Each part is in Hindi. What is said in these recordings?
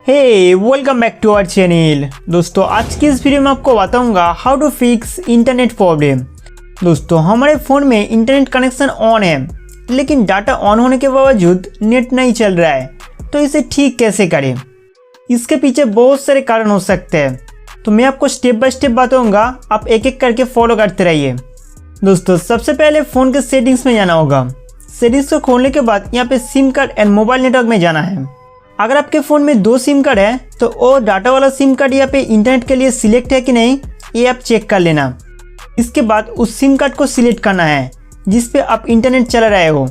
Hey welcome back to our channel. दोस्तों आज की इस वीडियो में आपको बताऊंगा how to fix internet problem. दोस्तों हमारे फ़ोन में इंटरनेट कनेक्शन ऑन है लेकिन डाटा ऑन होने के बावजूद नेट नहीं चल रहा है, तो इसे ठीक कैसे करें। इसके पीछे बहुत सारे कारण हो सकते हैं, तो मैं आपको स्टेप बाय स्टेप बताऊँगा, आप एक एक करके फॉलो करते रहिए। दोस्तों सबसे पहले फ़ोन के सेटिंग्स में जाना होगा। सेटिंग्स को खोलने के बाद यहाँ पे SIM card and mobile network में जाना है। अगर आपके फ़ोन में 2 सिम कार्ड है तो वो डाटा वाला सिम कार्ड यहाँ पे इंटरनेट के लिए सिलेक्ट है कि नहीं, ये आप चेक कर लेना। इसके बाद उस सिम कार्ड को सिलेक्ट करना है जिस पे आप इंटरनेट चला रहे हो।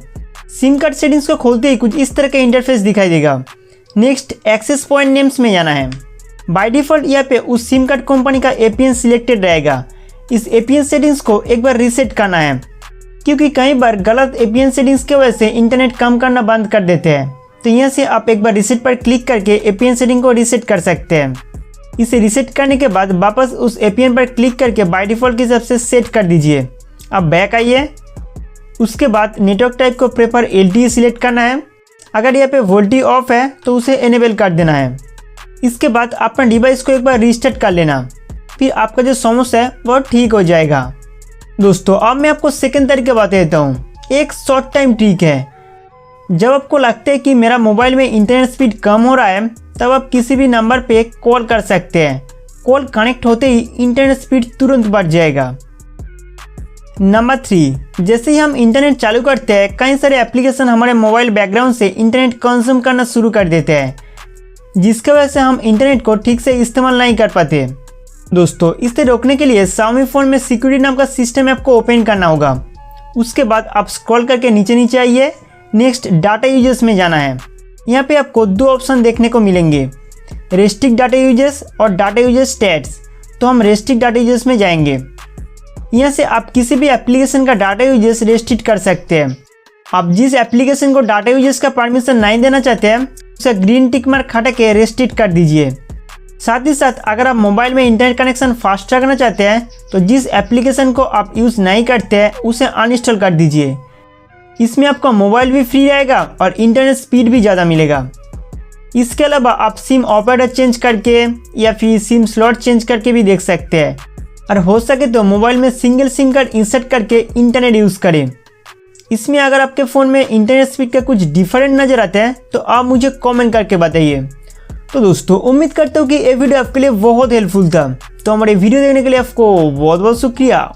सिम कार्ड सेटिंग्स को खोलते ही कुछ इस तरह का इंटरफेस दिखाई देगा। नेक्स्ट एक्सेस पॉइंट नेम्स में जाना है। बाय डिफ़ॉल्ट यहाँ पे उस सिम कार्ड कंपनी का APN सिलेक्टेड रहेगा। इस APN सेटिंग्स को एक बार रीसेट करना है, क्योंकि कई बार गलत APN सेटिंग्स की वजह से इंटरनेट काम करना बंद कर देते हैं। तो यहाँ से आप एक बार रीसेट पर क्लिक करके APN सेटिंग को रीसेट कर सकते हैं। इसे रीसेट करने के बाद वापस उस APN पर क्लिक करके बाय डिफ़ॉल्ट के हिसाब से सेट कर दीजिए। अब बैक आइए। उसके बाद नेटवर्क टाइप को प्रेफर LTE सिलेक्ट करना है। अगर यहाँ पे वोल्टी ऑफ है तो उसे इनेबल कर देना है। इसके बाद अपना डिवाइस को एक बार रीस्टार्ट कर लेना, फिर आपका जो समस्या है वो ठीक हो जाएगा। दोस्तों अब मैं आपको सेकंड तरीका बता देता हूँ। एक शॉर्ट टाइम ट्रिक है। जब आपको लगता है कि मेरा मोबाइल में इंटरनेट स्पीड कम हो रहा है, तब आप किसी भी नंबर पे कॉल कर सकते हैं। कॉल कनेक्ट होते ही इंटरनेट स्पीड तुरंत बढ़ जाएगा। नंबर 3, जैसे ही हम इंटरनेट चालू करते हैं, कई सारे एप्लीकेशन हमारे मोबाइल बैकग्राउंड से इंटरनेट कंज्यूम करना शुरू कर देते हैं, जिसकी वजह से हम इंटरनेट को ठीक से इस्तेमाल नहीं कर पाते। दोस्तों इसे रोकने के लिए Xiaomi फ़ोन में सिक्योरिटी नाम का सिस्टम ऐप को ओपन करना होगा। उसके बाद आप स्क्रॉल करके नीचे आइए। नेक्स्ट डाटा यूजेस में जाना है। यहाँ पे आपको 2 ऑप्शन देखने को मिलेंगे, रेस्ट्रिक्ट डाटा यूजेस और डाटा यूजेस स्टेट्स। तो हम रेस्ट्रिक्ट डाटा यूजेस में जाएंगे। यहाँ से आप किसी भी एप्लीकेशन का डाटा यूजेस रेस्ट्रिक्ट कर सकते हैं। आप जिस एप्लीकेशन को डाटा यूजेस का परमिशन नहीं देना चाहते हैं, उसे ग्रीन टिक मार्क हटा के रेस्ट्रिक्ट कर दीजिए। साथ ही साथ अगर आप मोबाइल में इंटरनेट कनेक्शन फास्ट रखना चाहते हैं, तो जिस एप्लीकेशन को आप यूज़ नहीं करते हैं उसे अनइंस्टॉल कर दीजिए। इसमें आपका मोबाइल भी फ्री रहेगा और इंटरनेट स्पीड भी ज़्यादा मिलेगा। इसके अलावा आप सिम ऑपरेटर चेंज करके या फिर सिम स्लॉट चेंज करके भी देख सकते हैं, और हो सके तो मोबाइल में सिंगल सिम कार्ड इंसर्ट करके इंटरनेट यूज़ करें। इसमें अगर आपके फ़ोन में इंटरनेट स्पीड का कुछ डिफरेंट नज़र आता है तो आप मुझे कमेंट करके बताइए। तो दोस्तों उम्मीद करता हूँ कि ये वीडियो आपके लिए बहुत हेल्पफुल था। तो हमारे वीडियो देखने के लिए आपको बहुत बहुत शुक्रिया।